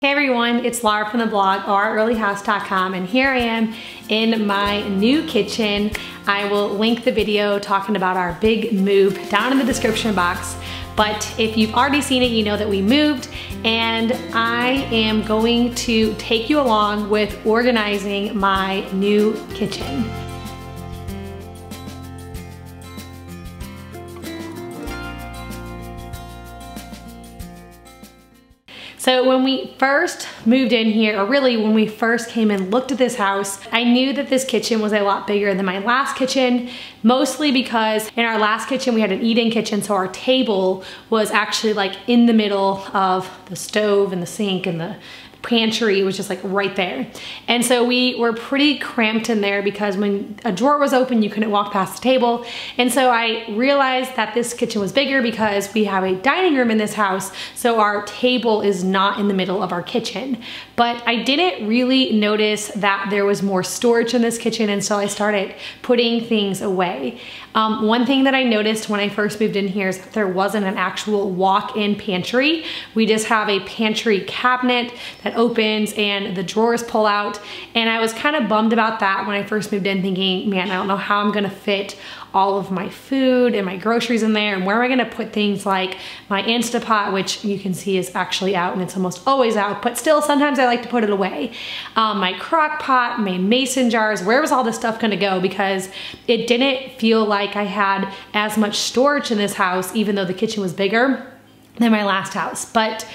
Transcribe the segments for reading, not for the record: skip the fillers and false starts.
Hey everyone, it's Laura from the blog ourearlyhouse.com, and here I am in my new kitchen. I will link the video talking about our big move down in the description box. But if you've already seen it, you know that we moved, and I am going to take you along with organizing my new kitchen. So when we first moved in here, or really when we first came and looked at this house, I knew that this kitchen was a lot bigger than my last kitchen, mostly because in our last kitchen we had an eat-in kitchen, so our table was actually like in the middle of the stove and the sink and the pantry. It was just like right there. And so we were pretty cramped in there because when a drawer was open, you couldn't walk past the table. And so I realized that this kitchen was bigger because we have a dining room in this house, so our table is not in the middle of our kitchen. But I didn't really notice that there was more storage in this kitchen, and so I started putting things away. One thing that I noticed when I first moved in here is that there wasn't an actual walk-in pantry. We just have a pantry cabinet that opens and the drawers pull out. And I was kind of bummed about that when I first moved in, thinking, man, I don't know how I'm gonna fit all of my food and my groceries in there, and where am I gonna put things like my Instapot, which you can see is actually out and it's almost always out, but still sometimes I like to put it away. My crock pot, my mason jars, where was all this stuff gonna go? Because it didn't feel like I had as much storage in this house, even though the kitchen was bigger than my last house. But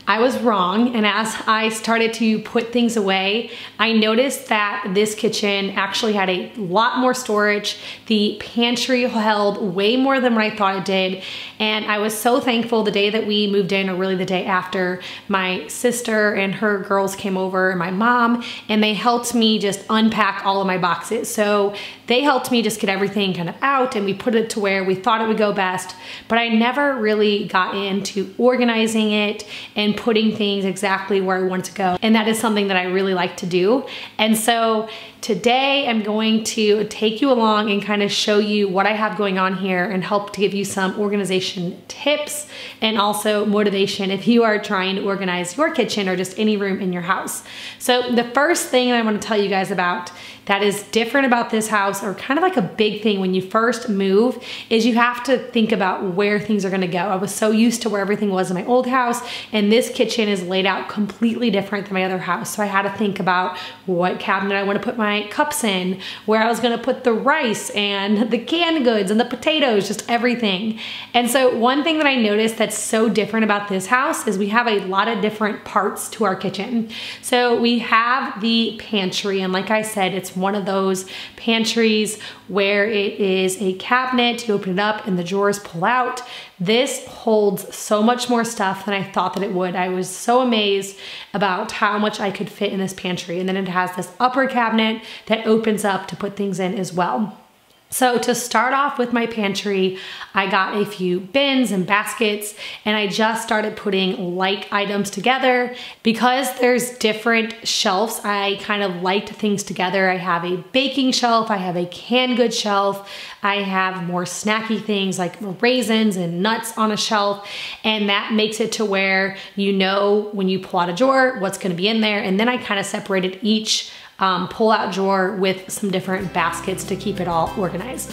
I was wrong, and as I started to put things away, I noticed that this kitchen actually had a lot more storage. The pantry held way more than what I thought it did, and I was so thankful the day that we moved in, or really the day after. My sister and her girls came over, and my mom, and they helped me just unpack all of my boxes. So they helped me just get everything kind of out, and we put it to where we thought it would go best, but I never really got into organizing it and putting things exactly where I want it to go. And that is something that I really like to do. And so today I'm going to take you along and kind of show you what I have going on here and help to give you some organization tips and also motivation if you are trying to organize your kitchen or just any room in your house. So the first thing I want to tell you guys about that is different about this house, or kind of like a big thing when you first move, is you have to think about where things are gonna go. I was so used to where everything was in my old house, and this kitchen is laid out completely different than my other house. So I had to think about what cabinet I want to put my cups in, where I was gonna put the rice and the canned goods and the potatoes, just everything. And so one thing that I noticed that's so different about this house is we have a lot of different parts to our kitchen. So we have the pantry, and like I said, it's one of those pantries where it is a cabinet. You open it up and the drawers pull out. This holds so much more stuff than I thought that it would. I was so amazed about how much I could fit in this pantry. And then it has this upper cabinet that opens up to put things in as well. So to start off with my pantry, I got a few bins and baskets, and I just started putting like items together. Because there's different shelves, I kind of liked things together. I have a baking shelf, I have a canned goods shelf, I have more snacky things like raisins and nuts on a shelf, and that makes it to where you know when you pull out a drawer what's gonna be in there. And then I kind of separated each pull-out drawer with some different baskets to keep it all organized.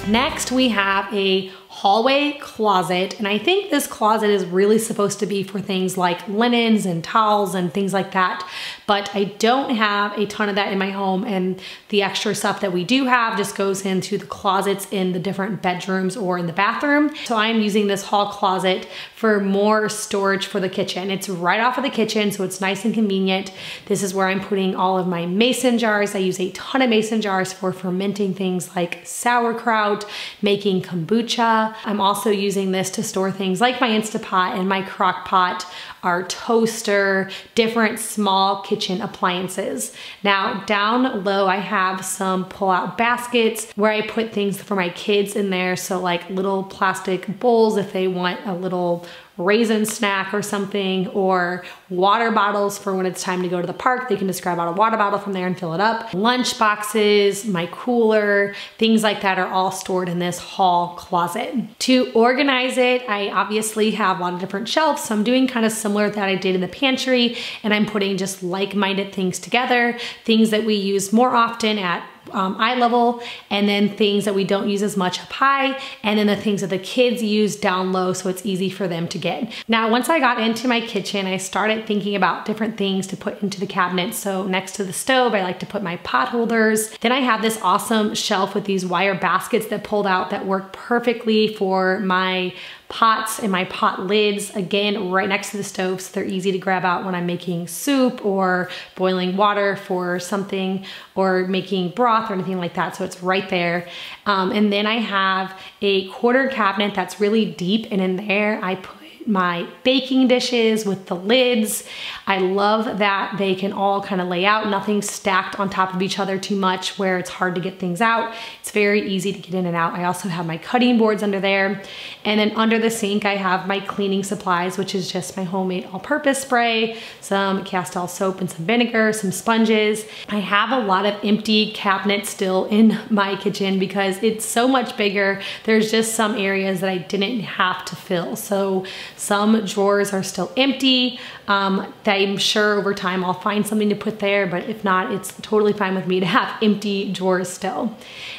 Next, we have a hallway closet, and I think this closet is really supposed to be for things like linens and towels and things like that, but I don't have a ton of that in my home, and the extra stuff that we do have just goes into the closets in the different bedrooms or in the bathroom. So I'm using this hall closet for more storage for the kitchen. It's right off of the kitchen, so it's nice and convenient. This is where I'm putting all of my mason jars. I use a ton of mason jars for fermenting things like sauerkraut, making kombucha. I'm also using this to store things like my Instapot and my crock pot our toaster, different small kitchen appliances. Now down low, I have some pull-out baskets where I put things for my kids in there. So like little plastic bowls if they want a little raisin snack or something, or water bottles for when it's time to go to the park. They can just grab out a water bottle from there and fill it up. Lunch boxes, my cooler, things like that are all stored in this hall closet. To organize it, I obviously have a lot of different shelves, so I'm doing kind of similar that I did in the pantry, and I'm putting just like-minded things together, things that we use more often at eye level, and then things that we don't use as much up high, and then the things that the kids use down low so it's easy for them to get. Now, once I got into my kitchen, I started thinking about different things to put into the cabinet. So next to the stove, I like to put my pot holders. Then I have this awesome shelf with these wire baskets that pulled out that work perfectly for my pots and my pot lids, again, right next to the stove, so they're easy to grab out when I'm making soup or boiling water for something or making broth or anything like that, so it's right there. And then I have a quarter cabinet that's really deep, and in there I put my baking dishes with the lids. I love that they can all kind of lay out, nothing stacked on top of each other too much where it's hard to get things out. It's very easy to get in and out. I also have my cutting boards under there. And then under the sink, I have my cleaning supplies, which is just my homemade all-purpose spray, some Castile soap and some vinegar, some sponges. I have a lot of empty cabinets still in my kitchen because it's so much bigger. There's just some areas that I didn't have to fill. So some drawers are still empty. I'm sure over time I'll find something to put there, but if not, it's totally fine with me to have empty drawers still.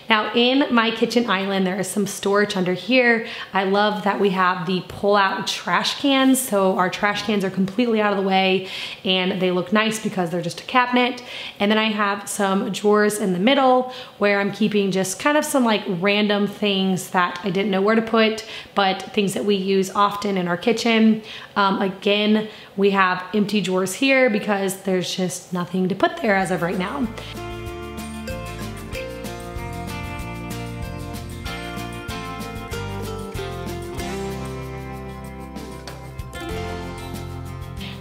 Now in my kitchen island, there is some storage under here. I love that we have the pull-out trash cans. So our trash cans are completely out of the way and they look nice because they're just a cabinet. And then I have some drawers in the middle where I'm keeping just kind of some like random things that I didn't know where to put, but things that we use often in our kitchen. Again, we have empty drawers here because there's just nothing to put there as of right now.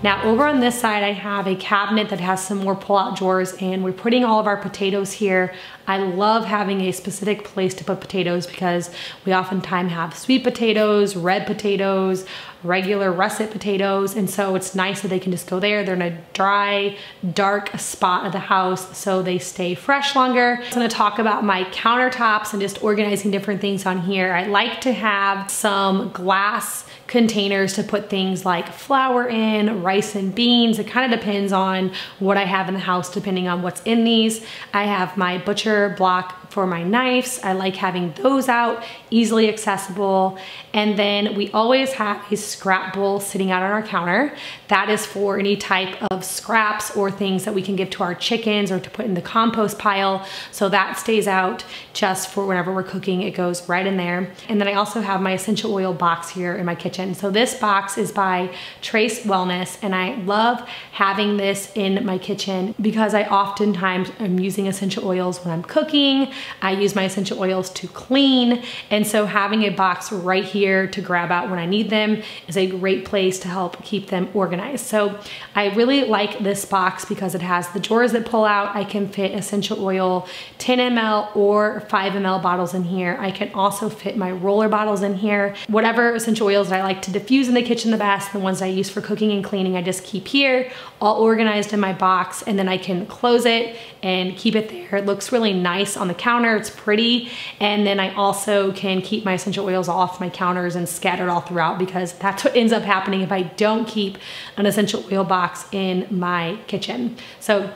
Now over on this side, I have a cabinet that has some more pull-out drawers, and we're putting all of our potatoes here. I love having a specific place to put potatoes because we oftentimes have sweet potatoes, red potatoes, regular russet potatoes, and so it's nice that they can just go there. They're in a dry, dark spot of the house, so they stay fresh longer. I'm gonna talk about my countertops and just organizing different things on here. I like to have some glass containers to put things like flour in, rice and beans. It kind of depends on what I have in the house depending on what's in these. I have my butcher block for my knives. I like having those out, easily accessible. And then we always have a scrap bowl sitting out on our counter. That is for any type of scraps or things that we can give to our chickens or to put in the compost pile. So that stays out just for whenever we're cooking. It goes right in there. And then I also have my essential oil box here in my kitchen. So this box is by Trace Wellness, and I love having this in my kitchen because I oftentimes am using essential oils when I'm cooking. I use my essential oils to clean, and so having a box right here to grab out when I need them is a great place to help keep them organized. So I really like this box because it has the drawers that pull out. I can fit essential oil 10 ml or 5 ml bottles in here. I can also fit my roller bottles in here. Whatever essential oils that I like to diffuse in the kitchen the best, the ones I use for cooking and cleaning, I just keep here, all organized in my box, and then I can close it and keep it there. It looks really nice on the counter, it's pretty, and then I also can keep my essential oils off my counters and scattered all throughout because that's what ends up happening if I don't keep an essential oil box in my kitchen. So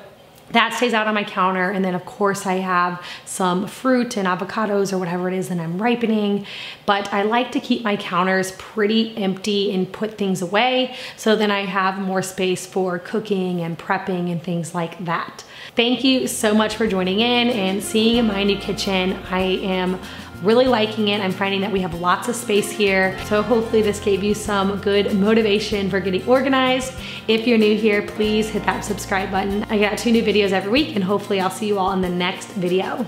that stays out on my counter, and then of course I have some fruit and avocados or whatever it is that I'm ripening, but I like to keep my counters pretty empty and put things away so then I have more space for cooking and prepping and things like that. Thank you so much for joining in and seeing my new kitchen. I am really liking it. I'm finding that we have lots of space here. So hopefully this gave you some good motivation for getting organized. If you're new here, please hit that subscribe button. I got 2 new videos every week, and hopefully I'll see you all in the next video.